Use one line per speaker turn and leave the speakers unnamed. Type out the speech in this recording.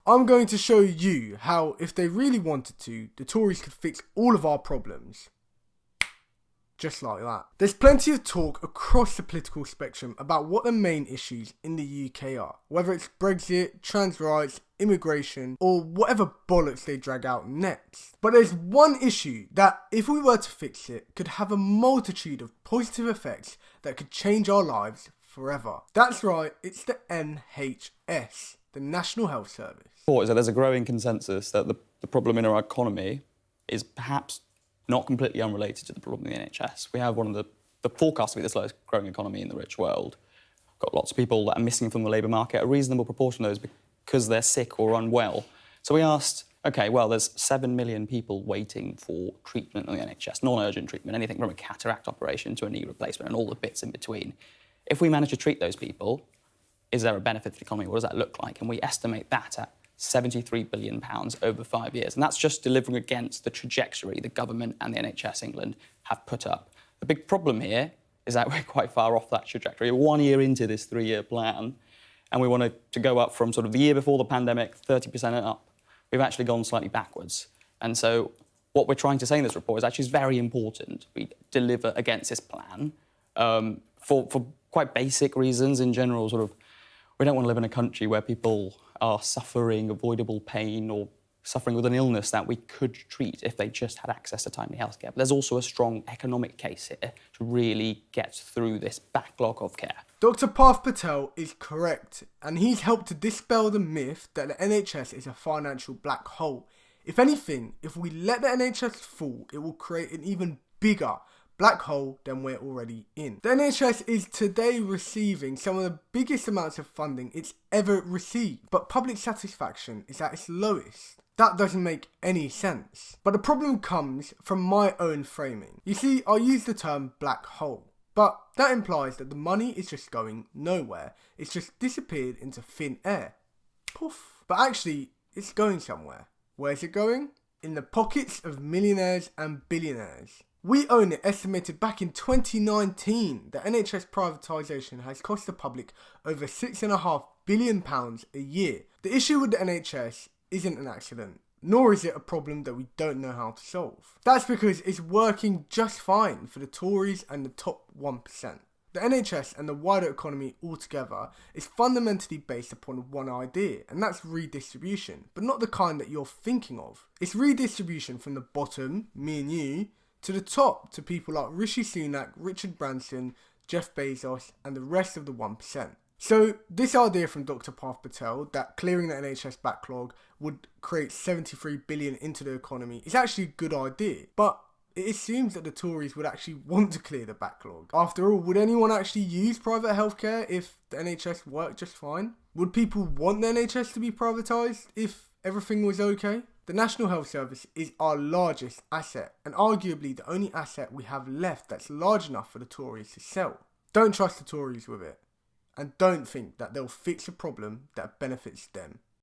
I'm going to show you how, if they really wanted to, the Tories could fix all of our problems. Just like that. There's plenty of talk across the political spectrum about what the main issues in the UK are, whether it's Brexit, trans rights, immigration, or whatever bollocks they drag out next. But there's one issue that, if we were to fix it, could have a multitude of positive effects that could change our lives forever. That's right, it's the NHS, the National Health Service.
So there's a growing consensus that the problem in our economy is perhaps not completely unrelated to the problem in the NHS. We have one of the forecasts to be the slowest growing economy in the rich world. Got lots of people that are missing from the labour market, a reasonable proportion of those because they're sick or unwell. So we asked, OK, well, there's 7 million people waiting for treatment in the NHS, non-urgent treatment, anything from a cataract operation to a knee replacement and all the bits in between. If we manage to treat those people, is there a benefit to the economy? What does that look like? And we estimate that at £73 billion over 5 years. And that's just delivering against the trajectory the government and the NHS England have put up. The big problem here is that we're quite far off that trajectory. We're 1 year into this 3-year plan, and we wanted to go up from sort of the year before the pandemic, 30% and up. We've actually gone slightly backwards. And so what we're trying to say in this report is actually it's very important we deliver against this plan for quite basic reasons. In general, sort of, we don't want to live in a country where people are suffering avoidable pain or suffering with an illness that we could treat if they just had access to timely healthcare. But there's also a strong economic case here to really get through this backlog of care.
Dr. Parth Patel is correct, and he's helped to dispel the myth that the NHS is a financial black hole. If anything, if we let the NHS fall, it will create an even bigger black hole than we're already in. The NHS is today receiving some of the biggest amounts of funding it's ever received, but public satisfaction is at its lowest. That doesn't make any sense. But the problem comes from my own framing. You see, I use the term black hole, but that implies that the money is just going nowhere. It's just disappeared into thin air. Poof. But actually, it's going somewhere. Where's it going? In the pockets of millionaires and billionaires. We own it, estimated back in 2019 that NHS privatisation has cost the public over £6.5 billion a year. The issue with the NHS isn't an accident, nor is it a problem that we don't know how to solve. That's because it's working just fine for the Tories and the top 1%. The NHS and the wider economy altogether is fundamentally based upon one idea, and that's redistribution, but not the kind that you're thinking of. It's redistribution from the bottom, me and you, to the top, to people like Rishi Sunak, Richard Branson, Jeff Bezos, and the rest of the 1%. So this idea from Dr. Parth Patel that clearing the NHS backlog would create 73 billion into the economy is actually a good idea, but it assumes that the Tories would actually want to clear the backlog. After all, would anyone actually use private healthcare if the NHS worked just fine? Would people want the NHS to be privatised if everything was okay? The National Health Service is our largest asset, and arguably the only asset we have left that's large enough for the Tories to sell. Don't trust the Tories with it, and don't think that they'll fix a problem that benefits them.